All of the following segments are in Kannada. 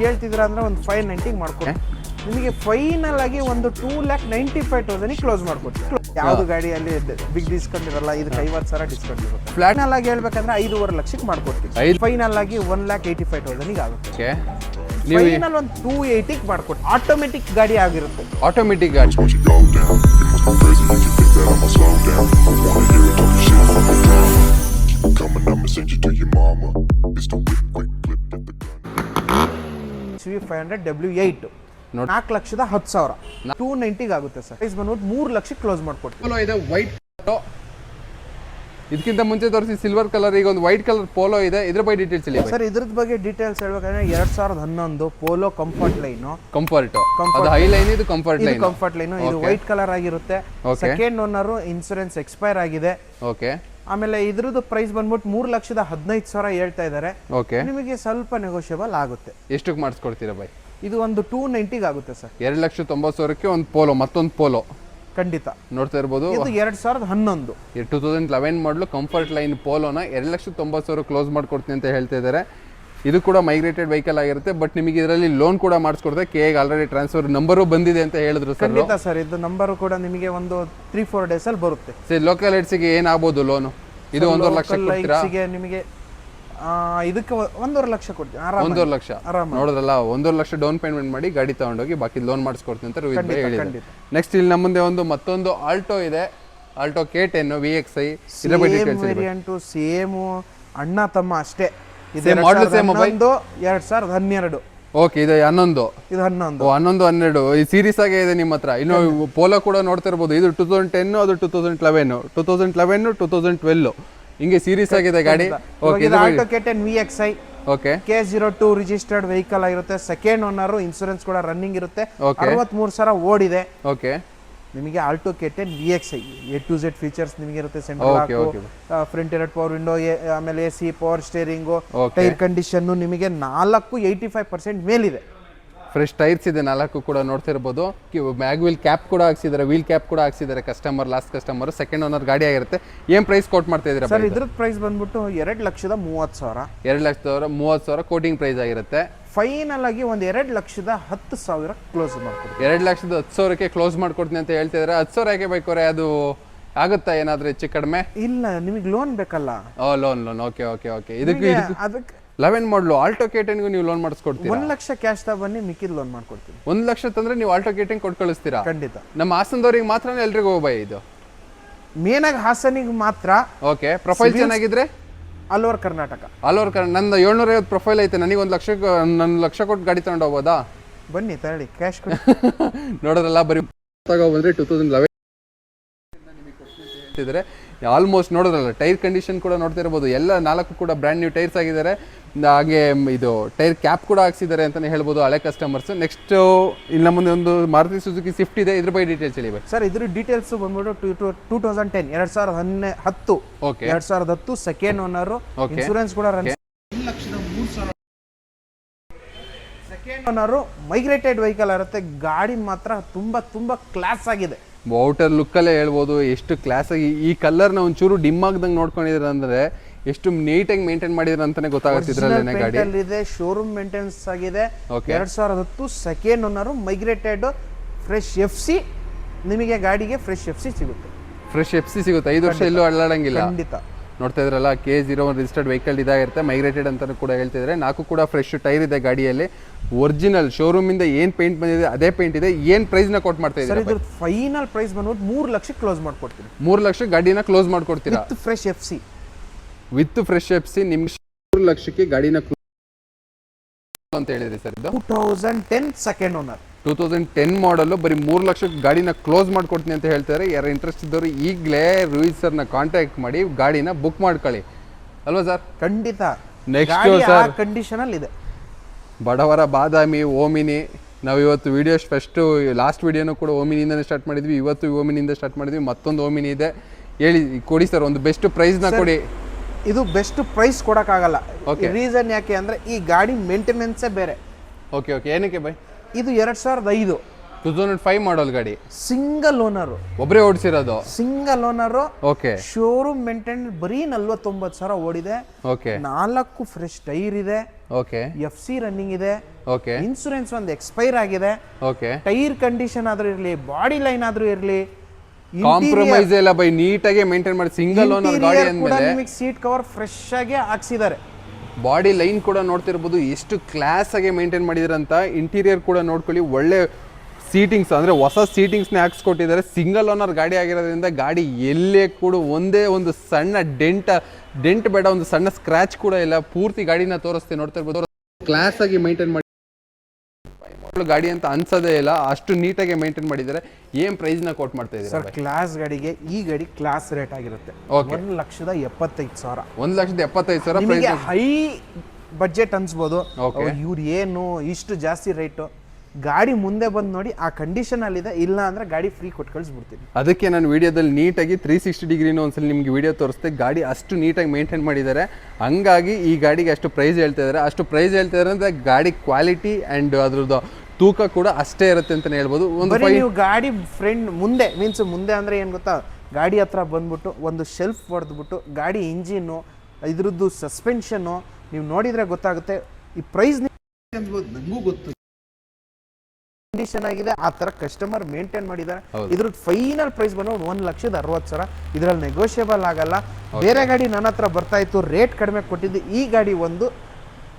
ಹೇಳ್ತಿದ್ರ ಅಂದ್ರೆ ಒಂದು 590 ಮಾಡ್ಕೊಡಿ. ನಿಮಗೆ ಫೈನಲ್ ಆಗಿ ಒಂದು 2,95,000 ಕ್ಲೋಸ್ ಮಾಡ್ಕೊಡ್ತೀವಿ. ಯಾವ್ದು ಗಾಡಿಯಲ್ಲಿ ಬಿಗ್ ಡಿಸ್ಕೌಂಟ್ ಇರಲ್ಲ, ಇದಕ್ಕೆ 50,000 ಡಿಸ್ಕೌಂಟ್ ಇರುತ್ತೆ. ಫೈನಲ್ ಆಗಿ ಹೇಳ್ಬೇಕಂದ್ರೆ 5.5 ಲಕ್ಷಕ್ಕೆ ಮಾಡ್ಕೊಡ್ತೀವಿ. ಫೈನಲ್ ಆಗಿ 1,85,000 ಆಗುತ್ತೆ. ಫೈನಲ್ ಒಂದು 280 ಮಾಡ್ಕೊಡ್ತೀವಿ. ಆಟೋಮೆಟಿಕ್ ಗಾಡಿ ಆಗಿರುತ್ತೆ. ಆಟೋಮೆಟಿಕ್ ಗಾಡಿ CV500 W8 4,10,000 290 ಆಗುತ್ತೆ ಸರ್. ಪ್ರೈಸ್ ಬಂದ್ಬಿಟ್ಟು 3 ಲಕ್ಷಕ್ಕೆ ಕ್ಲೋಸ್ ಮಾಡ್ಕೊಡ್ತೀವಿ. ಇದೆ ವೈಟ್. ಇದಕ್ಕಿಂತ ಮುಂಚೆ ತೋರಿಸಿ ಸಿಲ್ವರ್ ಕಲರ್, ಈಗ ಒಂದು ವೈಟ್ ಕಲರ್ ಪೋಲೋ ಇದೆ. ಇದ್ರ ಬಗ್ಗೆ ಡೀಟೇಲ್ಸ್ ಇಲ್ಲ ಸರ್. ಇದ್ರದ್ ಬಗ್ಗೆ ಡೀಟೇಲ್ಸ್ ಹೇಳ್ಬೇಕಂದ್ರೆ 2011 ಪೋಲೋ ಕಂಫರ್ಟ್ ಲೈನ್. ಕಂಫರ್ಟ್ ಅದು ಹೈ ಲೈನ್, ಇದು ಕಂಫರ್ಟ್ ಲೈನ್. ಕಂಫರ್ಟ್ ಲೈನ್ ಇದು ವೈಟ್ ಕಲರ್ ಆಗಿರುತ್ತೆ. ಸೆಕೆಂಡ್ ಓನರ್, ಇನ್ಸೂರೆನ್ಸ್ ಎಕ್ಸ್ಪೈರ್ ಆಗಿದೆ. ಓಕೆ. ಆಮೇಲೆ ಇದ್ರದ್ದು ಪ್ರೈಸ್ ಬಂದ್ಬಿಟ್ಟು 3,15,000 ಹೇಳ್ತಾ ಇದ್ದಾರೆ. ಓಕೆ. ನಿಮಗೆ ಸ್ವಲ್ಪ ನೆಗೋಷಿಯಬಲ್ ಆಗುತ್ತೆ. ಎಷ್ಟಕ್ಕೆ ಮಾಡಿಸ್ಕೊಡ್ತೀರಾ ಬೈ? ಇದು ಒಂದು 290 ಆಗುತ್ತೆ ಸರ್. 2,90,000ಕ್ಕೆ ಒಂದು ಪೋಲೋ, ಮತ್ತೊಂದು ಪೋಲೋ ಖಂಡಿತ ನೋಡ್ತಾ ಇರ್ಬೋದು. ಇದು 2011 2011 ಮಾಡಲು ಕಂಫರ್ಟ್ ಲೈನ್ ಪೋಲೋನ 2,90,000 ಕ್ಲೋಸ್ ಮಾಡ್ಕೊಡ್ತೀನಿ ಅಂತ ಹೇಳ್ತಾ ಇದ್ದಾರೆ. ಇದು ಕೂಡ ಮೈಗ್ರೇಟೆಡ್ ವೆಹಿಕಲ್ ಆಗಿರುತ್ತೆ. ಬಟ್ ನಿಮಗೆ ಇದರಲ್ಲಿ ಲೋನ್ ಕೂಡ ಮಾಡಿಸ್ಕೊಡ್ತಾರೆ. KAಗೆ ಆಲ್ರೆಡಿ ಟ್ರಾನ್ಸ್ಫರ್ ನಂಬರು ಬಂದಿದೆ ಅಂತ ಹೇಳಿದ್ರು ಸರ್. ಖಂಡಿತ ಸರ್. ಇದು ನಂಬರು ಕೂಡ ನಿಮಗೆ ಒಂದು 3-4 ಡೇಸ್ ಅಲ್ಲಿ ಬರುತ್ತೆ. ಸರ್ ಲೋಕಲ್ ಏಡ್ಸ್ಗೆ ಏನಾಗಬಹುದು ಲೋನು? ಇದು 1.5 ಲಕ್ಷ ಕೊಡ್ತೀರಾ? ನಿಮಗೆ ಇದಕ್ಕೆ 1.5 ಲಕ್ಷ ಕೊಡ್ತೀನಿ. 1.5 ಲಕ್ಷ ನೋಡಿದ್ರಲ್ಲ, 1.5 ಲಕ್ಷ ಡೌನ್ ಪೇಮೆಂಟ್ ಮಾಡಿ ಗಾಡಿ ತಗೊಂಡೋಗಿ ಬಾಕಿ ಲೋನ್ ಮಾಡಿಸ್ಕೊಡ್ತೀನಿ ಅಂತ ಹೇಳಿದ್ರು. ನೆಕ್ಸ್ಟ್ ಇಲ್ಲಿ ನಮ್ಮ ಮುಂದೆ ಮತ್ತೊಂದು ಆಲ್ಟೋ ಇದೆ. Alto K10 VXI. ಇದರ ಬಗ್ಗೆ ವೇರಿಯಂಟ್ ಸೇಮ್ ಅಣ್ಣ ತಮ್ಮ ಅಷ್ಟೇ. ಇದು ಮಾಡಲ್ ಸೇಮ್ ಮೊಬೈಲ್ 2012. ಓಕೆ. ಇದು 11. ಇದು 11. 11, 12 ಈ ಸೀರೀಸ್ ಆಗೇ ಇದೆ ನಿಮ್ಮ ಹತ್ರ. ಇನ್ನು ಪೋಲೋ ಕೂಡ ನೋಡ್ತಾ ಇರ್ಬೋದು. ಇದು 2010, ಅದು 2011, 2012 ಹಿಂಗೆ ಸೀರೀಸ್ ಆಗಿದೆ ಗಾಡಿ. ಓಕೆ. ಇದು Alto K10 VXI. Okay. K02 registered vehicle ಆಗಿರುತ್ತೆ. ಸೆಕೆಂಡ್ ಓನರ್, ಇನ್ಸೂರೆನ್ಸ್ ಕೂಡ ರನ್ನಿಂಗ್ ಇರುತ್ತೆ. 63,000 ಓಡಿದೆ. ಓಕೆ. ನಿಮಗೆ Alto K10 VXI A to Z features ನಿಮಗೆ ಇರುತ್ತೆ. ಸೆಂಟ್ರಲ್ ಲಾಕ್, ಫ್ರಂಟ್ ಎರಡ್ ಪವರ್ ವಿಂಡೋ, ಆಮೇಲೆ AC, power steering, tyre condition ನಿಮಗೆ 85% ಮೇಲಿದೆ. ಫ್ರೆಶ್ ಟೈರ್ಸ್ ಇದೆ 4 ಕೂಡ ನೋಡ್ತಾ ಇರ್ಬೋದು. ಮ್ಯಾಗ್ ವೀಲ್ ಕ್ಯಾಪ್ ಕೂಡ ಹಾಕ್ಸಿದ್ದಾರೆ, ವೀಲ್ ಕ್ಯಾಪ್ ಕೂಡ ಹಾಕ್ಸಿದ್ದಾರೆ. Customer, last customer, second owner ಗಾಡಿ ಆಗಿರುತ್ತೆ. ಏನ್ ಪ್ರೈಸ್ ಕೋಟ್ ಮಾಡ್ತಾ ಇದ್ದೀರಾ ಸರ್? ಇದ್ರದ್ದು ಪ್ರೈಸ್ ಬಂದ್ಬಿಟ್ಟು 2,30,000. 2,30,000 ಕೋಟಿಂಗ್ ಪ್ರೈಸ್ ಆಗಿರುತ್ತೆ. ಫೈನಲ್ ಆಗಿ ಒಂದು 2,10,000 ಕ್ಲೋಸ್ ಮಾಡ್ಕೊಡ್ತೀವಿ. 2,10,000ಕ್ಕೆ ಕ್ಲೋಸ್ ಮಾಡ್ಕೊಡ್ತೀನಿ ಅಂತ ಹೇಳ್ತಿದ್ದಾರೆ. 10,000 ಯಾಕೆ ಬೇಕೋರೆ? ಅದು ಆಗುತ್ತಾ ಏನಾದ್ರೂ ಹೆಚ್ಚು ಕಡಿಮೆ? ಇಲ್ಲ, ನಿಮಗೆ ಲೋನ್ ಬೇಕಲ್ಲ. ಲೋನ್. ಓಕೆ. ಅದಕ್ಕೆ 11 ಮಾಡಲು ಆಲ್ಟೋ K10ಗೂ ನೀವು ಲೋನ್ ಮಾಡಿಸ್ಕೊಡ್ತೀರಾ? 1 ಲಕ್ಷ ಕ್ಯಾಶ್ ಬನ್ನಿ, ಮಿಕ್ಕಿದ ಲೋನ್ ಮಾಡ್ಕೊಡ್ತೀನಿ. 1 ಲಕ್ಷ ತಂದ್ರೆ ನೀವು ಆಲ್ಟೋ K10 ಕೊಟ್ಟು ಕಳಿಸ್ತೀರಾ? ಖಂಡಿತ. ನಮ್ಮ ಹಾಸನದವ್ರಿಗೆ ಮಾತ್ರ ಎಲ್ರಿಗೂ ಹೋಗ್ಬಾಯ್ ಇದು? ಮೇನ್ ಆಗಿ ಹಾಸನಿಗೆ ಮಾತ್ರ. ಓಕೆ. ಪ್ರೊಫೈಲ್ ಚೆನ್ನಾಗಿದ್ರೆ ಆಲ್ ಓವರ್ ಕರ್ನಾಟಕ. ನಂದು 750 ಪ್ರೊಫೈಲ್ ಐತೆ. ನನಗೆ 1 ಲಕ್ಷ ಕೊಟ್ಟು ಗಾಡಿ ತಗೊಂಡು ಹೋಗ್ಬೋದಾ? ಬನ್ನಿ ತಗೊಳ್ಳಿ, ಕ್ಯಾಶ್ ಕೊಡಿ. ನೋಡೋದಲ್ಲ, ಬರೀ ತಗೊಬಂದ್ರೆ 2011 ಹೇಳ್ತಿದ್ದಾರೆ. ಆಲ್ಮೋಸ್ಟ್ ನೋಡೋದ್ರಲ್ಲ, ಟೈರ್ ಕಂಡೀಷನ್ ಕೂಡ ನೋಡ್ತಾ ಇರ್ಬೋದು. ಎಲ್ಲ 4 ಕೂಡ ಬ್ರ್ಯಾಂಡ್ ನ್ಯೂ ಟೈರ್ಸ್ ಆಗಿದ್ದಾರೆ. ಹಾಗೆ ಇದು ಟೈರ್ ಕ್ಯಾಪ್ ಕೂಡ ಹಾಕ್ಸಿದ್ದಾರೆ ಅಂತಾನೆ ಹೇಳ್ಬೋದು ಹಳೆ ಕಸ್ಟಮರ್ಸ್. ನೆಕ್ಸ್ಟ್ ಇಲ್ಲಿ ನಮ್ಮ ಮುಂದೆ ಒಂದು ಮಾರುತಿ ಸುಜುಕಿ ಸ್ವಿಫ್ಟ್ ಇದೆ. ಇದ್ರ ಬಗ್ಗೆ ಡೀಟೇಲ್ಸ್ ಹೇಳಿ ಸರ್. ಇದ್ರ ಡೀಟೇಲ್ಸ್ ಬಂದ್ಬಿಟ್ಟು 2010 ಓಕೆ. 2010 ಸೆಕೆಂಡ್ ಓನರ್, ಇನ್ಶೂರೆನ್ಸ್ ಕೂಡ run. 1,03,000 second owner, migrated vehicle ಇರುತ್ತೆ. ಗಾಡಿ ಮಾತ್ರ ತುಂಬಾ ಕ್ಲಾಸ್ ಆಗಿದೆ. ಔಟರ್ ಲುಕ್ಕಲ್ಲೇ ಹೇಳ್ಬೋದು ಎಷ್ಟು ಕ್ಲಾಸ್ ಆಗಿ. ಈ ಕಲರ್ನ ಒಂಚೂರು ಡಿಮ್ ಆಗ್ದಂಗೆ ನೋಡ್ಕೊಂಡಿದ್ರೆ ಅಂದ್ರೆ ಎಷ್ಟು ನೀಟಾಗಿ ಮೇಂಟೈನ್ ಮಾಡಿದ್ರೆ ಅಂತಾನೆ ಗೊತ್ತಾಗುತ್ತೆ. ಗಾಡಿ ಇದೆ, ಶೋರೂಮ್ ಮೇಂಟೆನೆನ್ಸ್ ಆಗಿದೆ. 2010 second owner, migrated, fresh FC. ನಿಮಗೆ ಗಾಡಿಗೆ ಫ್ರೆಶ್ FC ಸಿಗುತ್ತೆ. 5 ವರ್ಷ ಎಲ್ಲೂ ಅಳ್ಳಾಡಂಗಿಲ್ಲ. ಖಂಡಿತ. ನೋಡ್ತಾ ಇದ್ರಲ್ಲ, K01 ರಿಜಿಸ್ಟರ್ಡ್ ವೆಹಿಕಲ್ ಇದಾಗಿರುತ್ತೆ. ಮೈಗ್ರೇಟೆಡ್ ಅಂತ ಕೂಡ ಹೇಳ್ತಿದ್ರೆ. 4 ಕೂಡ ಫ್ರೆಶ್ ಟೈರ್ ಇದೆ ಗಾಡಿಯಲ್ಲಿ. ಒರಿಜಿನಲ್ ಶೋರೂಮ್ ಇಂದ ಏನ್ ಪೇಂಟ್ ಬಂದಿದೆ ಅದೇ ಪೇಂಟ್ ಇದೆ. ಏನ್ ಪ್ರೈಸ್ ನ ಕೊಟ್ಟು ಮಾಡ್ತಾ ಇದ್ದೀರಾ? ಇದ್ರ ಫೈನಲ್ ಪ್ರೈಸ್ ಬಂದ್ಬಿಟ್ಟು 3 ಲಕ್ಷ ಕ್ಲೋಸ್ ಮಾಡ್ಕೊಡ್ತೀನಿ. 3 ಲಕ್ಷ ಗಾಡಿನ ಕ್ಲೋಸ್ ಮಾಡ್ಕೊಡ್ತೀರಾ? With fresh FC. With fresh FC ನಿಮ್ಗೆ 3 ಲಕ್ಷಕ್ಕೆ ಗಾಡಿನ ಅಂತ ಹೇಳಿದ್ರಿ ಸರ್. ಇದು 2010 ಸೆಕೆಂಡ್ ಓನರ್, 2010 ಮಾಡಲ್. ಬರೀ 3 ಲಕ್ಷಕ್ಕೆ ಗಾಡಿನ ಕ್ಲೋಸ್ ಮಾಡ್ಕೊಡ್ತೀನಿ ಅಂತ ಹೇಳ್ತಾರೆ. ಯಾರು ಇಂಟ್ರೆಸ್ಟ್ ಇದ್ದವರು ಈಗಲೇ ರೋಹಿತ್ ಸರ್ನ ಕಾಂಟ್ಯಾಕ್ಟ್ ಮಾಡಿ ಗಾಡಿನ ಬುಕ್ ಮಾಡ್ಕೊಳ್ಳಿ ಅಲ್ವಾ ಸರ್? ಖಂಡಿತ. ನೆಕ್ಸ್ಟ್ ಸರ್, ಕಂಡೀಷನ್ ಅಲ್ಲಿ ಇದೆ ಬಡವರ ಬಾದಾಮಿ ಓಮಿನಿ. ನಾವು ಇವತ್ತು ವಿಡಿಯೋ ಫಸ್ಟು ಲಾಸ್ಟ್ ವಿಡಿಯೋನು ಕೂಡ ಓಮಿನಿಂದನೇ ಸ್ಟಾರ್ಟ್ ಮಾಡಿದ್ವಿ. ಇವತ್ತು ಓಮಿನಿಂದ ಸ್ಟಾರ್ಟ್ ಮಾಡಿದ್ವಿ. ಮತ್ತೊಂದು ಓಮಿನಿ ಇದೆ. ಹೇಳಿ ಕೊಡಿ ಸರ್, ಒಂದು ಬೆಸ್ಟ್ ಪ್ರೈಸ್ನ ಕೊಡಿ. ಇದು ಬೆಸ್ಟ್ ಪ್ರೈಸ್ ಕೊಡೋಕ್ಕಾಗಲ್ಲ. ರೀಸನ್ ಯಾಕೆ ಅಂದರೆ ಈ ಗಾಡಿ ಮೇಂಟೆನೆನ್ಸೇ ಬೇರೆ. ಓಕೆ. ಏನಕ್ಕೆ ಬೈ? ಇದು 2005 2005 ಮಾಡಲ್ ಗಾಡಿ. ಸಿಂಗಲ್ ಓನರ್, ಒಬ್ಬರೇ ಓಡಿಸಿರೋದು. Single owner. Okay. Showroom maintain ಬರೀ 49,000 ಓಡಿದೆ. ಓಕೆ. 4 ಫ್ರೆಶ್ ಟೈರ್ ಇದೆ. ಓಕೆ FC ರನ್ನಿಂಗ್ ಇದೆ, ಓಕೆ ಇನ್ಸೂರೆನ್ಸ್ ಒಂದು ಎಕ್ಸ್ಪೈರ್ ಆಗಿದೆ, ಓಕೆ ಟೈರ್ ಕಂಡೀಷನ್ ಆದ್ರೂ ಇರಲಿ, ಬಾಡಿ ಲೈನ್ ಆದ್ರೂ ಇರಲಿ, ಕಾಂಪ್ರಮೈಸ್ ಇಲ್ಲ ಬೈ, ನೀಟಾಗಿ ಮೇಂಟೈನ್ ಮಾಡಿ ಸಿಂಗಲ್ ಓನರ್ ಗಾಡಿ ಅಂದ್ಮೇಲೆ ನಿಮಗೆ ಸೀಟ್ ಕವರ್ ಫ್ರೆಶ್ ಆಗಿ ಹಾಕ್ಸಿದ್ದಾರೆ. ಬಾಡಿ ಲೈನ್ ಕೂಡ ನೋಡ್ತಿರ್ಬೋದು ಎಷ್ಟು ಕ್ಲಾಸ್ ಆಗಿ ಮೇಂಟೈನ್ ಮಾಡಿದಾರಂತ. ಇಂಟೀರಿಯರ್ ಕೂಡ ನೋಡ್ಕೊಳ್ಳಿ, ಒಳ್ಳೆ ಸೀಟಿಂಗ್ಸ್ ಅಂದರೆ ಹೊಸ ಸೀಟಿಂಗ್ಸ್ನ ಹಾಕ್ಸ್ಕೊಟ್ಟಿದ್ದಾರೆ. ಸಿಂಗಲ್ ಓನರ್ ಗಾಡಿ ಆಗಿರೋದ್ರಿಂದ ಗಾಡಿ ಎಲ್ಲೇ ಕೂಡ ಒಂದೇ ಒಂದು ಸಣ್ಣ ಡೆಂಟ್ ಬೇಡ, ಒಂದು ಸಣ್ಣ ಸ್ಕ್ರಾಚ್ ಕೂಡ ಇಲ್ಲ. ಪೂರ್ತಿ ಗಾಡಿನ ತೋರಿಸ್ತೀನಿ, ನೋಡ್ತಿರ್ಬೋದು. ಕ್ಲಾಸ್ ಆಗಿ ಮೇಂಟೈನ್ ಮಾಡಿ ಗಾಡಿ ಅಂತ ಅನ್ಸೋದೇ ಇಲ್ಲ, ಅಷ್ಟು ನೀಟಾಗಿ ಮೇಂಟೈನ್ ಮಾಡಿದ್ದಾರೆ. ಏನ್ ಪ್ರೈಸ್ ನ ಕೋಟ್ ಮಾಡ್ತಾ ಇದ್ದೀರಾ ಸರ್? ಕ್ಲಾಸ್ ಗಾಡಿಗೆ ಈ ಗಾಡಿ ಕ್ಲಾಸ್ ರೇಟ್ ಆಗಿರುತ್ತೆ 1,75,000. 1,75,000 ನಿಮಗೆ ಹೈ ಬಜೆಟ್ ಅನ್ಸ್ಬೋದು, ಇವ್ರು ಏನು ಇಷ್ಟು ಜಾಸ್ತಿ ರೇಟು. ಗಾಡಿ ಮುಂದೆ ಬಂದು ನೋಡಿ, ಆ ಕಂಡೀಷನ್ ಅಲ್ಲಿದೆ, ಇಲ್ಲ ಅಂದ್ರೆ ಗಾಡಿ ಫ್ರೀ ಕೊಟ್ಟು ಕಳಿಸ್ಬಿಡ್ತೀನಿ. ಅದಕ್ಕೆ ನಾನು ವಿಡಿಯೋದಲ್ಲಿ ನೀಟಾಗಿ 360 ಡಿಗ್ರಿನೂ ಒಂದ್ಸಲ ನಿಮ್ಗೆ ವಿಡಿಯೋ ತೋರಿಸ್ತೆ. ಗಾಡಿ ಅಷ್ಟು ನೀಟಾಗಿ ಮೇಂಟೈನ್ ಮಾಡಿದ್ದಾರೆ, ಹಂಗಾಗಿ ಈ ಗಾಡಿಗೆ ಅಷ್ಟು ಪ್ರೈಸ್ ಹೇಳ್ತಾ ಇದ್ದಾರೆ. ಅಷ್ಟು ಪ್ರೈಸ್ ಹೇಳ್ತಾ ಇದ್ದಾರೆ ಅಂದ್ರೆ ಗಾಡಿ ಕ್ವಾಲಿಟಿ ಅಂಡ್ ಅದ್ರದ್ದು ತೂಕ ಕೂಡ ಅಷ್ಟೇ ಇರುತ್ತೆ ಅಂತಾನೆ ಹೇಳ್ಬೋದು. ನೀವು ಗಾಡಿ ಫ್ರೆಂಡ್ ಮುಂದೆ ಮೀನ್ಸ್ ಮುಂದೆ ಅಂದ್ರೆ ಏನ್ ಗೊತ್ತಾ, ಗಾಡಿ ಹತ್ರ ಬಂದ್ಬಿಟ್ಟು ಒಂದು ಶೆಲ್ಫ್ ಹೊಡೆದ್ಬಿಟ್ಟು ಗಾಡಿ ಇಂಜಿನ್ನು ಇದ್ರದ್ದು ಸಸ್ಪೆನ್ಷನ್ನು ನೀವು ನೋಡಿದ್ರೆ ಗೊತ್ತಾಗುತ್ತೆ. ಈ ಪ್ರೈಸ್ ನನಗೂ ಗೊತ್ತು ಕಂಡೀಷನ್ ಆಗಿದೆ, ಆ ತರ ಕಸ್ಟಮರ್ ಮೇಂಟೈನ್ ಮಾಡಿದ್ದಾರೆ. ಇದ್ರದ್ದು ಫೈನಲ್ ಪ್ರೈಸ್ ಬಂದು 1,60,000. ಇದ್ರಲ್ಲಿ ನೆಗೋಷಿಯಬಲ್ ಆಗಲ್ಲ. ಬೇರೆ ಗಾಡಿ ನನ್ನ ಹತ್ರ ಬರ್ತಾ ಇತ್ತು, ರೇಟ್ ಕಡಿಮೆ ಕೊಟ್ಟಿದ್ದು. ಈ ಗಾಡಿ ಒಂದು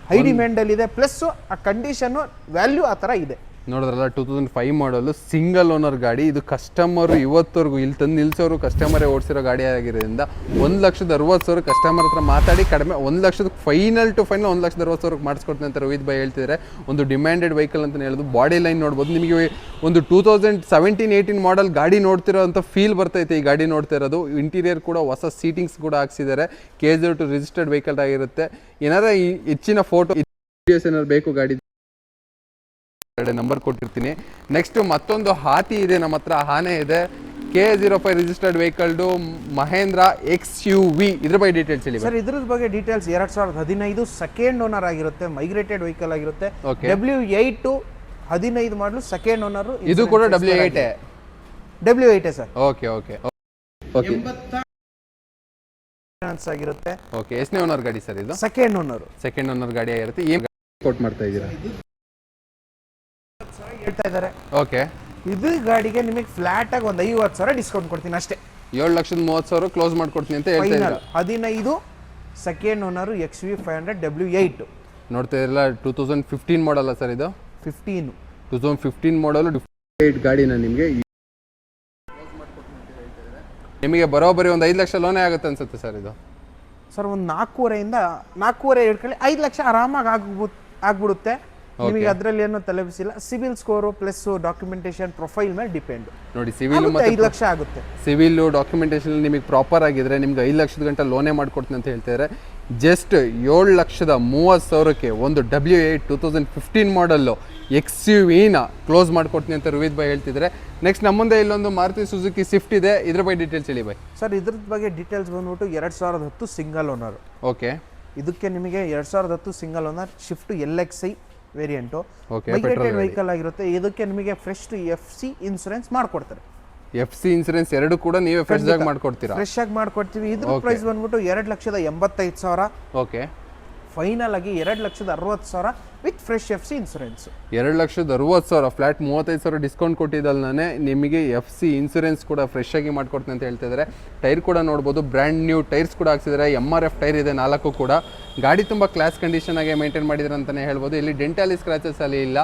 ಹೈ ಡಿಮ್ಯಾಂಡ್ ಅಲ್ಲಿ ಇದೆ, ಪ್ಲಸ್ ಆ ಕಂಡೀಷನ್ ವ್ಯಾಲ್ಯೂ ಆ ತರ ಇದೆ. ನೋಡಿದ್ರಲ್ಲ, 2005 ಮಾಡಲು ಸಿಂಗಲ್ ಓನರ್ ಗಾಡಿ. ಇದು ಕಸ್ಟಮರ್ ಇವತ್ತವರೆಗೂ ಇಲ್ಲಿ ತಂದು ನಿಲ್ಸೋರು ಕಸ್ಟಮರೇ ಓಡಿಸಿರೋ ಗಾಡಿ ಆಗಿರೋದ್ರಿಂದ 1,60,000 ಕಸ್ಟಮರ್ ಹತ್ರ ಮಾತಾಡಿ ಕಡಿಮೆ 1,00,000 ಫೈನಲ್ ಟು ಫೈನಲ್ 1,60,000 ಮಾಡಿಸ್ಕೊಡ್ತೀನಿ ಅಂತ ರೋಹಿತ್ ಭಾಯ್ ಹೇಳ್ತಿದ್ದಾರೆ. ಒಂದು ಡಿಮ್ಯಾಂಡೆಡ್ ವೆಹಿಕಲ್ ಅಂತ ಹೇಳೋದು. ಬಾಡಿ ಲೈನ್ ನೋಡ್ಬೋದು, ನಿಮಗೆ ಒಂದು 2017-18 ಮಾಡಲ್ ಗಾಡಿ ನೋಡ್ತಿರೋ ಅಂತ ಫೀಲ್ ಬರ್ತೈತೆ ಈ ಗಾಡಿ ನೋಡ್ತಾ ಇರೋದು. ಇಂಟೀರಿಯರ್ ಕೂಡ ಹೊಸ ಸೀಟಿಂಗ್ಸ್ ಕೂಡ ಹಾಕ್ಸಿದ್ದಾರೆ. KZ2 ರಿಜಿಸ್ಟರ್ಡ್ ವೆಹಿಕಲ್ ಆಗಿರುತ್ತೆ. ಏನಾರ ಹೆಚ್ಚಿನ ಫೋಟೋ ವಿಡಿಯೋಸ್ ಏನಾದ್ರು ಬೇಕು ಗಾಡಿ ನಂಬರ್ ಕೊಟ್ಟಿರ್ತೀನಿ. ನೆಕ್ಸ್ಟ್ ಮತ್ತೊಂದು ಹಾತಿ ಇದೆ ನಮ್ಮ ಹತ್ರ, ಆನೆ ಇದೆ. K05 registered vehicle Mahendra XUV. ಇದ್ರ ಬಗ್ಗೆ ಡೀಟೇಲ್ಸ್ ಹೇಳಿ ಸರ್. ಇದ್ರ ಬಗ್ಗೆ ಡೀಟೇಲ್ಸ್ 2015 ಸೆಕೆಂಡ್ ಓನರ್ ಆಗಿರುತ್ತೆ, ಮೈಗ್ರೇಟೆಡ್ ವೆಹಿಕಲ್ ಆಗಿರುತ್ತೆ. W8 15 ಮಾಡಲು ಸೆಕೆಂಡ್ ಓನರ್. ಇದು ಕೂಡ W8 sir. Okay okay okay ಆಗಿರುತ್ತೆ. ಓಕೆ, ಎಷ್ಟನೇ ಓನರ್ ಗಾಡಿ ಸರ್ ಇದು? ಸೆಕೆಂಡ್ ಓನರ್ ಗಾಡಿ ಆಗಿರುತ್ತೆ. ಏನು ಕೋಟ್ ಮಾಡ್ತಾ ಇದ್ದೀರಾ? ಹೇಳ್ತಾ ಇದ್ದಾರೆ. ಓಕೆ, ಇದು ಗಾಡಿಗೆ ನಿಮಗೆ ಫ್ಲಾಟ್ ಆಗಿ ಒಂದು 50,000 ಡಿಸ್ಕೌಂಟ್ ಕೊಡ್ತೀನಿ ಅಷ್ಟೇ. 7,30,000 ಕ್ಲೋಸ್ ಮಾಡ್ಕೊಡ್ತೀನಿ ಅಂತ ಹೇಳ್ತಾ ಇದ್ದಾರೆ. 15 ಸೆಕೆಂಡ್ ಓನರ್ XV500 W8 ನೋಡ್ತಾ ಇರಲ್ಲ. 2015 ಮಾಡಲ್ಲ ಸರ್ ಇದು? 2015 ಮಾಡಲು 8 ಗಾಡಿನ ನಿಮಗೆ ಬರೋಬ್ಬರಿ ಒಂದು 5 ಲಕ್ಷ ಲೋನೇ ಆಗುತ್ತೆ ಅನ್ಸುತ್ತೆ ಸರ್ ಇದು? ಸರ್ ಒಂದು 4.5 ಹಿಡ್ಕೊಳ್ಳಿ, 5 ಲಕ್ಷ ಆರಾಮಾಗಿ ಆಗ್ಬಿಡುತ್ತೆ ನಿಮಗೆ. ಅದರಲ್ಲಿ ಏನೋ ತಲೆಬಿಸಿಲ್ಲ. CIBIL score plus documentation profile ಮೇಲೆ ಡಿಪೆಂಡ್. ನೋಡಿ, ಸಿವಿಲ್ 5 ಲಕ್ಷ ಆಗುತ್ತೆ. ಸಿವಿಲ್ ಡಾಕ್ಯುಮೆಂಟೇಶನ್ ನಿಮಗೆ ಪ್ರಾಪರ್ ಆಗಿದ್ರೆ ನಿಮ್ಗೆ 5 ಲಕ್ಷದ ಗಂಟೆ ಲೋನೇ ಮಾಡ್ಕೊಡ್ತೀನಿ ಅಂತ ಹೇಳ್ತಾರೆ. ಜಸ್ಟ್ 7,30,000ಕ್ಕೆ ಒಂದು W8 2015 ಮಾಡಲ್ಲು XUV-ನ ಕ್ಲೋಸ್ ಮಾಡ್ಕೊಡ್ತೀನಿ ಅಂತ ರೋಹಿತ್ ಭಾಯ್ ಹೇಳ್ತಿದ್ದಾರೆ. ನೆಕ್ಸ್ಟ್ ನಮ್ಮ ಮುಂದೆ ಇಲ್ಲೊಂದು ಮಾರುತಿ ಸುಜುಕಿ ಸ್ವಿಫ್ಟ್ ಇದೆ. ಇದ್ರ ಬಗ್ಗೆ ಡೀಟೇಲ್ಸ್ ಹೇಳಿ ಭಾಯ್. ಸರ್, ಇದ್ರದ್ದು ಬಗ್ಗೆ ಡೀಟೇಲ್ಸ್ ಬಂದ್ಬಿಟ್ಟು 2010 ಸಿಂಗಲ್ ಓನರ್. ಓಕೆ, ಇದಕ್ಕೆ ನಿಮಗೆ 2010 single owner shift LXI variant, migrated vehicle ಆಗಿರುತ್ತೆ. ಇದಕ್ಕೆ ನಿಮಗೆ ಫ್ರೆಶ್ FC ಇನ್ಸೂರೆನ್ಸ್ ಮಾಡ್ಕೊಡ್ತಾರೆ. FC ಇನ್ಸೂರೆನ್ಸ್ ಎರಡು ಕೂಡ ನೀವೇ ಫ್ರೆಶ್ ಆಗಿ ಮಾಡ್ಕೊಡ್ತೀರಾ? ಫ್ರೆಶ್ ಆಗಿ ಮಾಡ್ಕೊಡ್ತೀವಿ. ಇದ್ರ ಪ್ರೈಸ್ ಬಂದ್ಬಿಟ್ಟು 2,85,000. ಓಕೆ, ಫೈನಲ್ ಆಗಿ 2,60,000 with fresh FC insurance. 2,60,000 flat 35,000 discount ಕೊಟ್ಟಿದ್ದಲ್ಲೇ ನಿಮಗೆ FC ಇನ್ಸೂರೆನ್ಸ್ ಕೂಡ ಫ್ರೆಶ್ ಆಗಿ ಮಾಡ್ಕೊಡ್ತೀನಿ ಅಂತ ಹೇಳ್ತಾ ಇದ್ದಾರೆ. ಟೈರ್ ಕೂಡ ನೋಡ್ಬೋದು, ಬ್ರ್ಯಾಂಡ್ ನ್ಯೂ ಟೈರ್ಸ್ ಕೂಡ ಹಾಕ್ಸಿದ್ದಾರೆ. MRF ಟೈರ್ ಇದೆ 4 ಕೂಡ. ಗಾಡಿ ತುಂಬ ಕ್ಲಾಸ್ ಕಂಡೀಷನ್ ಆಗಿ ಮೇಂಟೈನ್ ಮಾಡಿದ್ರೆ ಅಂತಲೇ ಹೇಳ್ಬೋದು. ಇಲ್ಲಿ ಡೆಂಟಲಿ ಸ್ಕ್ರಾಚಸ್ ಅಲ್ಲಿ ಇಲ್ಲ.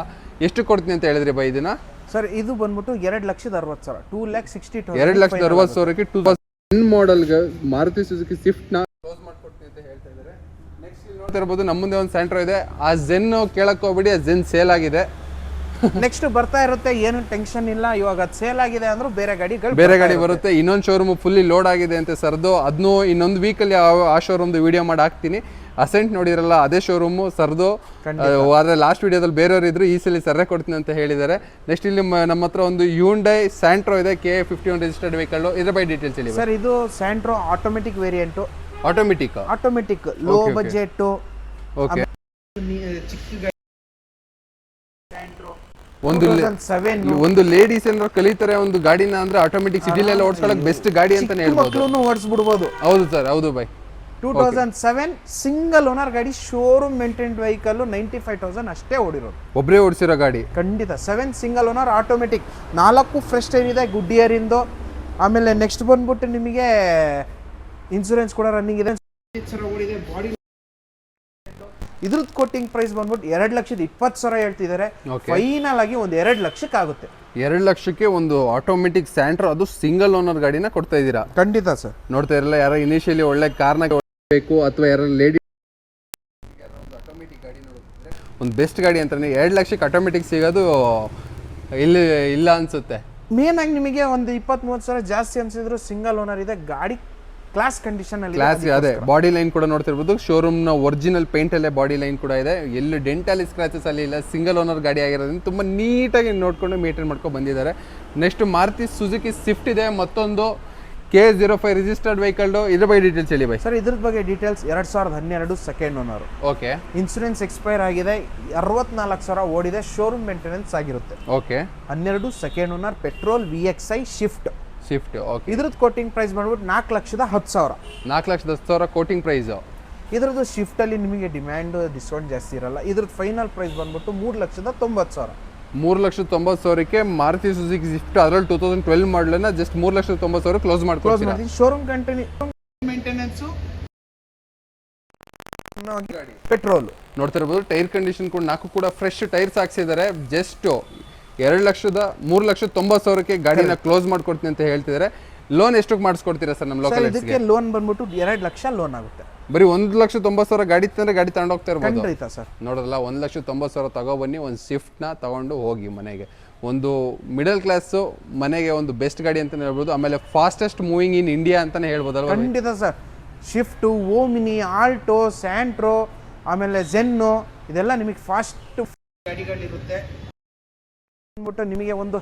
ಎಷ್ಟು ಕೊಡ್ತೀನಿ ಅಂತ ಹೇಳಿದ್ರಿ ಬೈ ಇದನ್ನ? ಸರ್, ಇದು ಬಂದ್ಬಿಟ್ಟು 2,60,000 2,60,000 2,60,000ಕ್ಕೆ 2010 ಮಾಡಲ್ಗೆ ಮಾರುತಿ ಸುಜುಕಿ ಸ್ವಿಫ್ಟ್ ನ ಕ್ಲೋಸ್ ಮಾಡ್ಕೊಡ್ತೀನಿ ಅಂತ ಹೇಳ್ತಾ ಇದ್ದಾರೆ. ನೆಕ್ಸ್ಟ್ ಇಲ್ಲಿ ನೋಡ್ತಾ ಇರಬಹುದು ನಮ್ಮ ಮುಂದೆ ಒಂದು ಸೆಂಟ್ರೋ ಇದೆ. ಆ ಝೆನ್ ಕೇಳಕ್ ಹೋಗ್ಬಿಡಿ, ಆ ಝೆನ್ ಸೇಲ್ ಆಗಿದೆ. ನೆಕ್ಸ್ಟ್ ಬರ್ತಾ ಇರುತ್ತೆ, ಏನು ಟೆನ್ಷನ್ ಇಲ್ಲ. ಇವಾಗ ಅದು ಸೇಲ್ ಆಗಿದೆ ಅಂದ್ರೆ ಬೇರೆ ಗಾಡಿ ಬರುತ್ತೆ. ಇನ್ನೊಂದು ಶೋರೂಮ್ ಫುಲ್ಲಿ ಲೋಡ್ ಆಗಿದೆ ಅಂತ ಸರ್ದು, ಅದನ್ನು ಇನ್ನೊಂದು ವೀಕಲ್ಲಿ ಆ ಶೋರೂಮ್ದು ವಿಡಿಯೋ ಮಾಡಿ ಹಾಕ್ತೀನಿ. ಅಸೆಂಟ್ ನೋಡಿರಲ್ಲ, ಅದೇ ಶೋರೂಮು ಸರ್ದು. ಆದರೆ ಲಾಸ್ಟ್ ವಿಡಿಯೋದಲ್ಲಿ ಬೇರೆಯವರು ಇದ್ರು, ಈ ಸಲ ಸರ್ರೆ ಕೊಡ್ತೀನಿ ಅಂತ ಹೇಳಿದ್ದಾರೆ. ನೆಕ್ಸ್ಟ್ ಇಲ್ಲಿ ನಮ್ಮ ಹತ್ರ ಒಂದು ಹ್ಯುಂಡೈ ಸ್ಯಾಂಟ್ರೋ ಇದೆ, K51 ರಿಜಿಸ್ಟರ್ಡ್ ವೆಹಿಕಲ್. ಇದ್ರ ಬಗ್ಗೆ ಡೀಟೇಲ್ಸ್ ಹೇಳಿ ಸರ್. ಇದು Santro automatic variant. Automatic low budget. Okay, ಚಿಕ್ಕ ಒಂದು ಲೇಡೀಸ್ ಏನಾದ್ರು ಕಲಿತಾರೆ ಒಂದು ಗಾಡಿನ ಅಂದ್ರೆ ಆಟೋಮೆಟಿಕ್ ಸಿಟಿಲೆಲ್ಲ ಓಡಿಸ್ಕೊಳ್ಳೋಕೆ ಬೆಸ್ಟ್ ಗಾಡಿ ಅಂತಾನೆ ಹೇಳ್ಬೋದು. ಓಡಿಸ್ಬಿಡ್ಬೋದು. ಹೌದು ಸರ್, ಹೌದು ಬೈ. 2007 ಸಿಂಗಲ್ ಓನರ್ ಗಾಡಿ, ಶೋರೂಮ್ ಮೇಂಟೈನ್ಡ್ ವೆಹಿಕಲ್, 95,000 ಅಷ್ಟೇ ಓಡಿರೋದು. ಒಬ್ಬರೇ ಓಡಿಸಿರೋ ಗಾಡಿ. ಖಂಡಿತ 7 single owner automatic, 4 fresh tyre ಇದೆ ಗುಡ್ಡಿಯರಿಂದು. ಆಮೇಲೆ ನೆಕ್ಸ್ಟ್ ಬಂದ್ಬಿಟ್ಟು ನಿಮಗೆ ಇನ್ಸೂರೆನ್ಸ್ ಕೂಡ ರನ್ನಿಂಗ್ ಇದೆ. ಬಾಡಿ ಇದ್ರದ್ದು ಕೋಟಿಂಗ್ ಪ್ರೈಸ್ ಬಂದ್ಬಿಟ್ಟು 2,20,000 ಹೇಳ್ತಿದ್ದಾರೆ. ಫೈನಲ್ ಆಗಿ ಒಂದು 2 ಲಕ್ಷಕ್ಕೆ ಆಗುತ್ತೆ. 2 ಲಕ್ಷಕ್ಕೆ ಒಂದು ಆಟೋಮೆಟಿಕ್ ಸ್ಯಾಂಟ್ರೋ, ಅದು ಸಿಂಗಲ್ ಓನರ್ ಗಾಡಿನ ಕೊಡ್ತಾ ಇದ್ದೀರಾ? ಖಂಡಿತ ಸರ್. ನೋಡ್ತಾ ಇರಲ್ಲ, ಯಾರೋ ಇನಿಷಿಯಲಿ ಒಳ್ಳೆ ಕಾರ್ನ ಬೇಕು ಅಥವಾ ಯಾರೋ ಲೇಡಿ ಒಂದು ಬೆಸ್ಟ್ ಗಾಡಿ ಅಂತಾನೆ 2 ಲಕ್ಷಕ್ಕೆ ಆಟೋಮೆಟಿಕ್ ಸಿಗೋದು ಇಲ್ಲಿ ಇಲ್ಲ ಅನ್ಸುತ್ತೆ. ಮೇನ್ ಆಗಿ ನಿಮಗೆ ಒಂದು 20-30 ಸಾವಿರ ಜಾಸ್ತಿ ಅನ್ಸಿದ್ರು ಸಿಂಗಲ್ ಓನರ್ ಇದೆ ಗಾಡಿ, ಕ್ಲಾಸ್ ಕಂಡೀಷನ್ ಅಲ್ಲಿ. ಕ್ಲಾಸ್ ಅದೇ ಬಾಡಿ ಲೈನ್ ಕೂಡ ನೋಡ್ತಿರ್ಬೋದು, ಶೋರೂಮ್ ನ ಒರಿಜಿನಲ್ ಪೇಂಟ್ ಅಲ್ಲೇ ಬಾಡಿ ಲೈನ್ ಕೂಡ ಇದೆ, ಎಲ್ಲಿ ಡೆಂಟಲ್ ಸ್ಕ್ರಾಚಸ್ ಅಲ್ಲಿ ಇಲ್ಲ. ಸಿಂಗಲ್ ಓನರ್ ಗಾಡಿ ಆಗಿರೋದ್ರಿಂದ ತುಂಬಾ ನೀಟಾಗಿ ನೋಡ್ಕೊಂಡು ಮೇಂಟೈನ್ ಮಾಡ್ಕೊಂಡು ಬಂದಿದ್ದಾರೆ. ನೆಕ್ಸ್ಟ್ ಮಾರುತಿ ಸುಜುಕಿ ಸ್ವಿಫ್ಟ್ ಇದೆ, ಮತ್ತೊಂದು K05 ರಿಜಿಸ್ಟರ್ಡ್ ವೆಹಿಕಲ್. ಇದ್ರ ಬಗ್ಗೆ ಡೀಟೇಲ್ಸ್ ಹೇಳಿ ಬೈ. ಸರ್ ಇದ್ರ ಬಗ್ಗೆ details 2012 second owner. Okay. Insurance expire ಆಗಿದೆ, 64,000 ಓಡಿದೆ, ಶೋರೂಮ್ ಮೇಂಟೆನೆನ್ಸ್ ಆಗಿರುತ್ತೆ. Okay. 12 second owner, petrol VXI shift. Okay. ಇದ್ರದ್ದು ಕೋಟಿಂಗ್ ಪ್ರೈಸ್ ಮಾಡ್ಬಿಟ್ಟು 4,10,000. 4,10,000 ಕೋಟಿಂಗ್ ಪ್ರೈಸ್. ಇದ್ರದ್ದು ಶಿಫ್ಟ್ ಅಲ್ಲಿ ನಿಮಗೆ ಡಿಮ್ಯಾಂಡ್ ಡಿಸ್ಕೌಂಟ್ ಜಾಸ್ತಿ ಇರಲ್ಲ. ಇದ್ರದ್ದು ಫೈನಲ್ ಪ್ರೈಸ್ ಬಂದ್ಬಿಟ್ಟು 3,90,000. 3,90,000ಕ್ಕೆ ಮಾರುತಿ ಸುಜುಕಿ ಸ್ವಿಫ್ಟ್, ಅದರಲ್ಲಿ 2012 ಮಾಡಲನ್ನ ಜಸ್ಟ್ 3,90,000 ಕ್ಲೋಸ್ ಮಾಡ್ಕೊಳ್ತೀವಿ. ಶೋರೂಮ್ ಮೇಂಟೆನೆನ್ಸ್, ಪೆಟ್ರೋಲ್ ನೋಡ್ತಿರ್ಬೋದು. ಟೈರ್ ಕಂಡೀಷನ್ ಕೂಡ 4 ಕೂಡ ಫ್ರೆಶ್ ಟೈರ್ಸ್ ಹಾಕ್ಸಿದ್ದಾರೆ. ಜಸ್ಟ್ 2,90,000ಕ್ಕೆ ಗಾಡಿನ ಕ್ಲೋಸ್ ಮಾಡ್ಕೊಡ್ತೀನಿ ಅಂತ ಹೇಳ್ತಿದ್ದಾರೆ. ಲೋನ್ ಎಷ್ಟಕ್ಕೆ ಮಾಡಿಸ್ಕೊಡ್ತೀರಾ ಸರ್ ನಮ್ಮ ಲೋಕಲ್? ಇದಕ್ಕೆ ಲೋನ್ ಬಂದ್ಬಿಟ್ಟು 2 ಲಕ್ಷ ಲೋನ್ ಆಗುತ್ತೆ. ಬರೀ 1,90,000 ಗಾಡಿ ತಂದ್ರೆ ಗಾಡಿ ತಗೊಂಡು ಹೋಗ್ತಾ ಇರ್ಬೋದು. ಖಂಡಿತ ಸರ್. ನೋಡೋದಲ್ಲ, 1,90,000 ತಗೊಬನ್ನಿ, ಒಂದು ಸ್ವಿಫ್ಟ್ನ ತಗೊಂಡು ಹೋಗಿ ಮನೆಗೆ. ಒಂದು ಮಿಡಲ್ ಕ್ಲಾಸು ಮನೆಗೆ ಒಂದು ಬೆಸ್ಟ್ ಗಾಡಿ ಅಂತಲೇ ಹೇಳ್ಬೋದು. ಆಮೇಲೆ ಫಾಸ್ಟೆಸ್ಟ್ ಮೂವಿಂಗ್ ಇನ್ ಇಂಡಿಯಾ ಅಂತಲೇ ಹೇಳ್ಬೋದಲ್ವ? ಖಂಡಿತ sir. Swift, Omni, Alto, Santro, ಆಮೇಲೆ ಜೆನ್ನು, ಇದೆಲ್ಲ ನಿಮಗೆ ಫಾಸ್ಟ್ ಗಾಡಿಗಳಿರುತ್ತೆ. ಅಂದ್ಬಿಟ್ಟು ನಿಮಗೆ ಒಂದು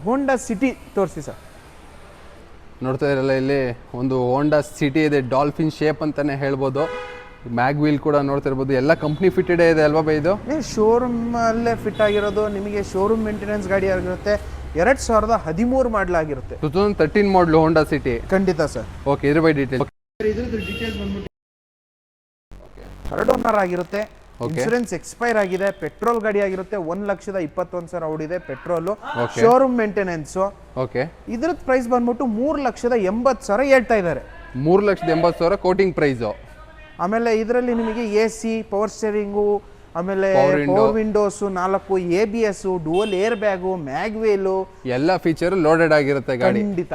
ಹೋಂಡಾ ಸಿಟಿ ತೋರಿಸಿ ಸರ್. ನೋಡ್ತಾ ಇರಲ್ಲ, ಇಲ್ಲಿ ಒಂದು ಹೋಂಡಾ ಸಿಟಿ ಇದೆ, ಡಾಲ್ಫಿನ್ ಶೇಪ್ ಅಂತಾನೆ ಹೇಳ್ಬೋದು. ಮ್ಯಾಗ್ ವೀಲ್ ಕೂಡ ನೋಡ್ತಿರ್ಬೋದು, ಎಲ್ಲ ಕಂಪ್ನಿ ಫಿಟೆಡ್ ಇದೆ ಅಲ್ವಾ ಬೈ? ಇದು ಶೋರೂಮ್ ಅಲ್ಲೇ ಫಿಟ್ ಆಗಿರೋದು, ನಿಮಗೆ ಶೋರೂಮ್ ಮೇಂಟೆನೆನ್ಸ್ ಗಾಡಿ ಆಗಿರುತ್ತೆ. 2013 ಮಾಡಲಾಗಿರುತ್ತೆ. 2013 ಮಾಡಲು ಹೋಂಡಾ ಸಿಟಿ. ಖಂಡಿತ ಸರ್. ಓಕೆ. ಇದ್ರ ಬೈ ಡೀಟೇಲ್. ಇದ್ರದ್ದು ಡೀಟೇಲ್ಸ್ ಬಂದ್ಬಿಟ್ಟು 2 ಓನರ್ ಆಗಿರುತ್ತೆ. ಇನ್ಸೂರೆನ್ಸ್ ಎಕ್ಸ್ಪೈರ್ ಆಗಿದೆ, ಪೆಟ್ರೋಲ್ ಗಾಡಿ ಆಗಿರುತ್ತೆ. 1,21,000 ಓಡಿದೆ ಪೆಟ್ರೋಲ್, ಶೋರೂಮ್ ಮೇಂಟೆನೆನ್ಸ್. ಓಕೆ. ಇದ್ರದ್ದು ಪ್ರೈಸ್ ಬಂದ್ಬಿಟ್ಟು 3,80,000 ಹೇಳ್ತಾ ಇದ್ದಾರೆ. 3,80,000 ಕೋಟಿಂಗ್ ಪ್ರೈಸ್. ಆಮೇಲೆ ಇದರಲ್ಲಿ ನಿಮಗೆ AC, ಪವರ್ ಸ್ಟೇರಿಂಗು, ಆಮೇಲೆ power Windows 4, ABS, dual air bag, mag wheel, ಎಲ್ಲ ಫೀಚರ್ ಲೋಡೆಡ್ ಆಗಿರುತ್ತೆ ಗಾಡಿ. ಖಂಡಿತ.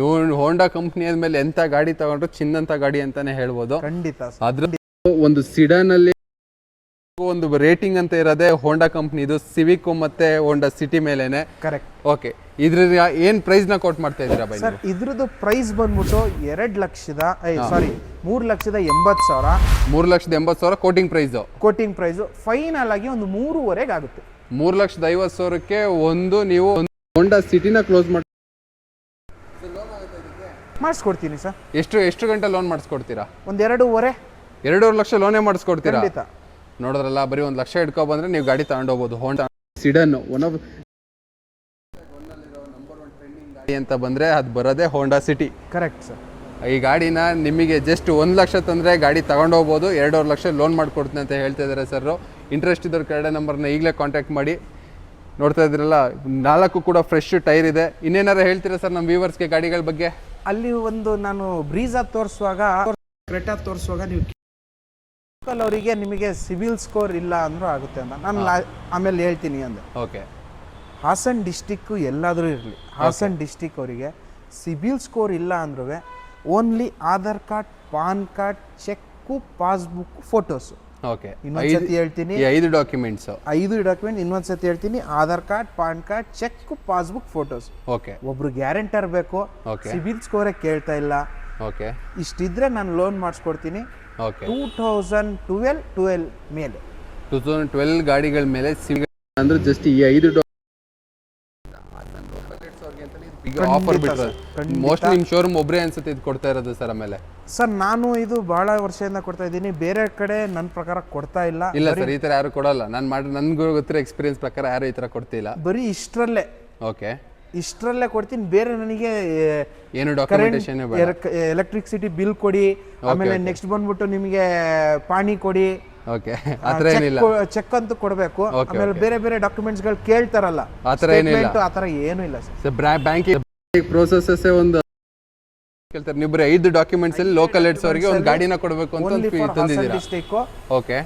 ಇವ್ನು ಹೋಂಡಾ ಕಂಪ್ನಿ ಆದ್ಮೇಲೆ ಎಂತ ಗಾಡಿ ತಗೊಂಡ್ರು ಚಿನ್ನಂತ ಗಾಡಿ ಅಂತಾನೆ ಹೇಳ್ಬೋದು. ಖಂಡಿತ. ಅದ್ರ ಒಂದು ಸಿಡನ್ ಅಲ್ಲಿ ಒಂದು ರೇಟಿಂಗ್ ಅಂತ ಇರೋದೇ ಹೋಂಡಾ ಕಂಪ್ನಿದು, ಸಿವಿಕ್ ಮತ್ತೆ ಹೋಂಡಾ ಸಿಟಿ ಮೇಲೆನೆ. ಕರೆಕ್ಟ್. ಓಕೆ. ಇದ್ರ ಏನ್ ಪ್ರೈಸ್ ನ ಕೋಟ್ ಮಾಡ್ತಾ ಇದ್ದೀರಾ ಬೈ? ಸರ್ ಇದ್ರದ್ದು ಪ್ರೈಸ್ ಬಂದ್ಬಿಟ್ಟು 3,80,000. 3,80,000 quoting price. Quoting price final ಆಗಿ ಒಂದು 3.5 ಆಗುತ್ತೆ. 3,50,000ಕ್ಕೆ ಒಂದು ನೀವು ಹೋಂಡಾ ಸಿಟಿನ ಕ್ಲೋಸ್ ಮಾಡಿಸ್ಕೊಡ್ತೀನಿ ಸರ್. ಎಷ್ಟು ಗಂಟೆ ಲೋನ್ ಮಾಡಿಸ್ಕೊಡ್ತೀರಾ? ಒಂದು 2.5 ಲಕ್ಷ ಲೋನೇ ಮಾಡಿಸ್ಕೊಡ್ತೀರಾ? ಖಂಡಿತ. ನೋಡಿದ್ರಲ್ಲ, ಬರೀ 1 ಲಕ್ಷ ಇಟ್ಕೊ ಬಂದ್ರೆ ನೀವು ಗಾಡಿ ತಗೊಂಡೋಗ್ಬೋದು. ಹೋಂಡಾ ಸಿಡನ್ ಗಾಡಿ ಅಂತ ಬಂದ್ರೆ ಅದು ಬರೋದೇ ಹೋಂಡಾ ಸಿಟಿ. Correct sir. ಈ ಗಾಡಿನ ನಿಮಗೆ ಜಸ್ಟ್ 1 ಲಕ್ಷ ತಂದ್ರೆ ಗಾಡಿ ತಗೊಂಡೋಗ್ಬೋದು. 2.5 ಲಕ್ಷ ಲೋನ್ ಮಾಡ್ಕೊಡ್ತೀನಿ ಅಂತ ಹೇಳ್ತಾ ಇದ್ದಾರೆ ಸರ್. ಇಂಟ್ರೆಸ್ಟ್ ಇದ್ದವ್ರ ಕೆಳಗಡೆ ನಂಬರ್ನ ಈಗಲೇ ಕಾಂಟ್ಯಾಕ್ಟ್ ಮಾಡಿ. ನೋಡ್ತಾ ಇದ್ರಲ್ಲ, 4 ಕೂಡ ಫ್ರೆಶ್ ಟೈರ್ ಇದೆ. ಇನ್ನೇನಾರು ಹೇಳ್ತೀರಾ ಸರ್ ನಮ್ಮ ವ್ಯೂವರ್ಸ್ಗೆ ಗಾಡಿಗಳ ಬಗ್ಗೆ? ಅಲ್ಲಿ ಒಂದು ನಾನು ಬ್ರೀಜಾ ತೋರಿಸುವಾಗ, ಕ್ರೆಟಾ ತೋರಿಸುವಾಗ ನೀವು ಅವರಿಗೆ ನಿಮಗೆ ಸಿವಿಲ್ ಸ್ಕೋರ್ ಇಲ್ಲ ಅಂದ್ರೂ ಆಗುತ್ತೆ ಅಂತ ನಾನು ಆಮೇಲೆ ಹೇಳ್ತೀನಿ ಅಂದೆ. ಓಕೆ. ಹಾಸನ್ ಡಿಸ್ಟಿಕ್ಕು ಎಲ್ಲಾದರೂ ಇರಲಿ, ಹಾಸನ್ ಡಿಸ್ಟಿಕ್ ಅವರಿಗೆ ಸಿಬಿಲ್ ಸ್ಕೋರ್ ಇಲ್ಲ ಅಂದ್ರೂ only Aadhaar card, PAN card, check, passbook, photos. Okay. ಇನ್ನೊಂದ್ಸತಿ ಹೇಳ್ತೀನಿ, 5 ಡಾಕ್ಯುಮೆಂಟ್ಸ್. 5 ಡಾಕ್ಯುಮೆಂಟ್ ಇನ್ನೊಂದ್ಸತಿ ಹೇಳ್ತೀನಿ: Aadhaar card, PAN card, check, passbook, photos. Okay. ಒಬ್ರು ಗ್ಯಾರಂಟರ್ ಬೇಕು. ಸಿಬಿಲ್ ಸ್ಕೋರೇ ಕೇಳ್ತಾ ಇಲ್ಲ. ಓಕೆ. ಇಷ್ಟಿದ್ರೆ ನಾನು ಲೋನ್ ಮಾಡಿಸ್ಕೊಡ್ತೀನಿ. ಓಕೆ. 2012 ಮೇಲೆ 2012 ಗಾಡಿಗಳ ಮೇಲೆ ಸಿವಿಲ್ ಅಂದ್ರೆ ಜಸ್ಟ್ ಈ 5 ಆಫರ್ ಬಿಟ್ರೆ ಮೋಸ್ಟ್ಲಿ ನಿಮ್ಮ ಶೋರೂಮ್ ಒಬ್ಬರೇ ಅನ್ಸುತ್ತೆ ಇದು ಕೊಡ್ತಾ ಇರೋದು ಸರ್. ಆಮೇಲೆ ಸರ್ ನಾನು ಇದು ಬಹಳ ವರ್ಷದಿಂದ ಕೊಡ್ತಾ ಇದ್ದೀನಿ, ಬೇರೆ ಕಡೆ ನನ್ನ ಪ್ರಕಾರ ಕೊಡ್ತಾ ಇಲ್ಲ. ಇಲ್ಲ ಸರ್, ಈ ತರ ಯಾರು ಕೊಡಲ್ಲ. ನಾನು ನನ್ಗೂ ಗೊತ್ತಿರೋ ಎಕ್ಸ್ಪೀರಿಯನ್ಸ್ ಪ್ರಕಾರ ಯಾರು ಈ ತರ ಕೊಡ್ತಿಲ್ಲ. ಬರೀ ಇಷ್ಟರಲ್ಲೇ. ಓಕೆ. ಇಷ್ಟರಲ್ಲೇ ಕೊಡ್ತೀನಿ. ಬೇರೆ ನನಗೆ ಏನು ಡಾಕ್ಯುಮೆಂಟೇಷನ್ ಎಲೆಕ್ಟ್ರಿಸಿಟಿ ಬಿಲ್ ಕೊಡಿ, ಆಮೇಲೆ ನೆಕ್ಸ್ಟ್ ಬಂದ್ಬಿಟ್ಟು ನಿಮಗೆ ಪಾಣಿ ಕೊಡಿ, ಓಕೆ ಆ ಥರ ಏನಿಲ್ಲ. ಚೆಕ್ ಅಂತೂ ಕೊಡಬೇಕು. ಆಮೇಲೆ ಬೇರೆ ಬೇರೆ ಡಾಕ್ಯುಮೆಂಟ್ಸ್ ಗಳು ಕೇಳ್ತಾರಲ್ಲ, ಆ ಥರ ಏನಿಲ್ಲ. ಆ ಥರ ಏನೂ ಇಲ್ಲ ಸರ್. ಬ್ಯಾಂಕಿಂಗ್ ಪ್ರೋಸೆಸ್ ಒಂದು ಕೇಳ್ತಾರೆ. ನೀವು ಬರೀ 5 ಡಾಕ್ಯುಮೆಂಟ್ಸ್ ಅಲ್ಲಿ ಲೋಕಲ್ ಹೆಡ್ಸ್ ಅವರಿಗೆ ಒಂದು ಗಾಡಿನ ಕೊಡಬೇಕು ಅಂತ ತಂದಿದ್ದೀರಾ. ಡಿಸ್ಟ್ರಿಕ್ಟ್ ಓಕೆ,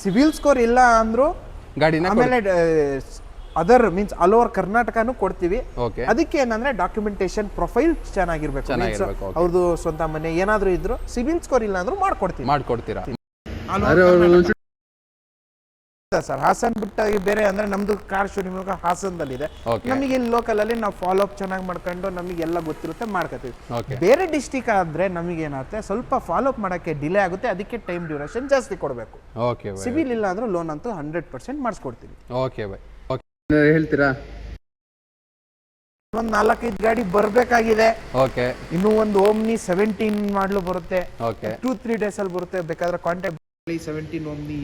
ಸಿವಿಲ್ ಸ್ಕೋರ್ ಇಲ್ಲ ಅಂದ್ರು ಗಾಡಿನ, ಆಮೇಲೆ ಅದರ್ ಮೀನ್ಸ್ ಆಲ್ ಓವರ್ ಕರ್ನಾಟಕನೂ ಕೊಡ್ತೀವಿ. ಓಕೆ, ಅದಕ್ಕೆ ಏನಂದ್ರೆ ಡಾಕ್ಯುಮೆಂಟೇಶನ್ ಪ್ರೊಫೈಲ್ ಚೆನ್ನಾಗಿರ್ಬೇಕು. ಅವ್ರದ್ದು ಸ್ವಂತ ಮನೆ ಏನಾದ್ರು ಇದ್ರು ಸಿವಿಲ್ ಸ್ಕೋರ್ ಇಲ್ಲ ಅಂದ್ರೂ ಮಾಡ್ಕೊಡ್ತೀರಾ ಸರ್. ಹಾಸನ್ ಬಿಟ್ಟ ಬೇರೆ ಅಂದ್ರೆ ನಮ್ದು ಕಾರ್ ಶೋರೂಮ್ ಹಾಸನದಲ್ಲಿದೆ. ನಮಗೆ ಇಲ್ಲಿ ಲೋಕಲ್ ಅಲ್ಲಿ ನಾವು ಫಾಲೋ ಅಪ್ ಚೆನ್ನಾಗಿ ಮಾಡ್ಕೊಂಡು ನಮಗೆ ಎಲ್ಲ ಗೊತ್ತಿರುತ್ತೆ ಮಾಡ್ಕೋತೀವಿ. ಬೇರೆ ಡಿಸ್ಟಿಕ್ ಆದ್ರೆ ನಮಗೆ ಏನಾಗುತ್ತೆ ಸ್ವಲ್ಪ ಫಾಲೋ ಅಪ್ ಮಾಡಕ್ಕೆ ಡಿಲೇ ಆಗುತ್ತೆ, ಅದಕ್ಕೆ ಟೈಮ್ ಡ್ಯೂರೇಷನ್ ಜಾಸ್ತಿ ಕೊಡಬೇಕು. ಸಿವಿಲ್ ಇಲ್ಲ ಅಂದ್ರೆ ಲೋನ್ ಅಂತೂ 100% ಮಾಡಿಸ್ಕೊಡ್ತೀವಿ. ಓಕೆ ಬೈ, ಓಕೆ ಹೇಳ್ತೀರಾ? ಒಂದ್ 4-5 ಗಾಡಿ ಬರ್ಬೇಕಾಗಿದೆ. ಓಕೆ, ಇನ್ನು ಒಂದು ಓಮ್ನಿ 17 ಮಾಡಲು ಬರುತ್ತೆ. ಓಕೆ, 2-3 ಡೇಸ್ ಅಲ್ಲಿ ಬರುತ್ತೆ. ಬೇಕಾದ್ರೆ ಕಾಂಟ್ಯಾಕ್ಟ್ 17 ಓಮ್ನಿ.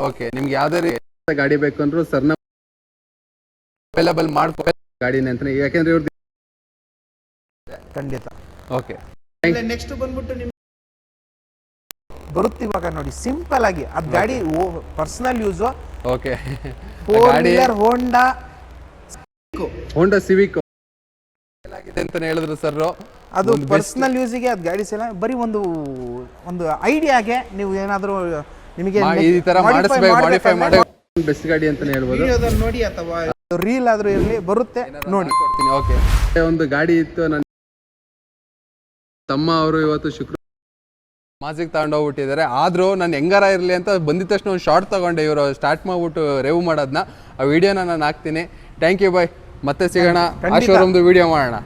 ಓಕೆ, ನಿಮ್ಗೆ ಯಾವ್ದೇ ರೀತಿ ಗಾಡಿ ಬೇಕು ಅಂದ್ರೂ ಸರ್ನ ಅವೈಲೇಬಲ್ ಮಾಡ್ಕೊ ಗಾಡಿನ ಅಂತ, ಯಾಕೆಂದ್ರೆ ಇವ್ರದ್ದು ಖಂಡಿತ. ಓಕೆ, ನೆಕ್ಸ್ಟ್ ಬಂದ್ಬಿಟ್ಟು ನಿಮ್ಗೆ ಬರುತ್ತೆ ಇವಾಗ ನೋಡಿ ಸಿಂಪಲ್ ಆಗಿ ಅದ್ ಗಾಡಿ ಪರ್ಸನಲ್ ಯೂಸ್. ಓಕೆ, ಗಾಡಿ ಹೋಂಡಾ ಸಿವಿಕ್ ಅಂತ ಹೇಳಿದ್ರು ಸರ್. ಅದು ಪರ್ಸನಲ್ ಯೂಸಿಗೆ ಅದ್ ಗಾಡಿ ಸಲ ಬರೀ ಒಂದು ಐಡಿಯಾಗೆ ನೀವು ಏನಾದ್ರು ನಿಮಗೆ ಈ ತರ ಮಾಡಿಫೈ ಮಾಡಿ ಬೆಸ್ಟ್ ಗಾಡಿ ಅಂತಾನೆ ಹೇಳ್ಬೋದು. ನೋಡಿ ಅಥವಾ ರೀಲ್ ಆದ್ರೂ ಇರಲಿ ಬರುತ್ತೆ ನೋಡಿ ಕೊಡ್ತೀನಿ. ಓಕೆ, ಒಂದು ಗಾಡಿ ಇತ್ತು ನನ್ನ ತಮ್ಮ ಅವರು ಇವತ್ತು ಶುಕ್ರವಾರ ಮಾಸಿಗೆ ತಗೊಂಡೋಗ್ಬಿಟ್ಟಿದ್ದಾರೆ. ಆದ್ರೂ ನಾನು ಹೆಂಗಾರ ಇರಲಿ ಅಂತ ಬಂದಿದ ತಕ್ಷಣ ಒಂದು ಶಾರ್ಟ್ ತಗೊಂಡೆ, ಇವರು ಸ್ಟಾರ್ಟ್ ಮಾಡ್ಬಿಟ್ಟು ರೇವ್ ಮಾಡೋದನ್ನ. ಆ ವಿಡಿಯೋನ ನಾನು ಹಾಕ್ತೀನಿ. ಥ್ಯಾಂಕ್ ಯು ಬಾಯ್, ಮತ್ತೆ ಸಿಗೋಣ, ಆ ಶೋರೂಮ್ದು ವಿಡಿಯೋ ಮಾಡೋಣ.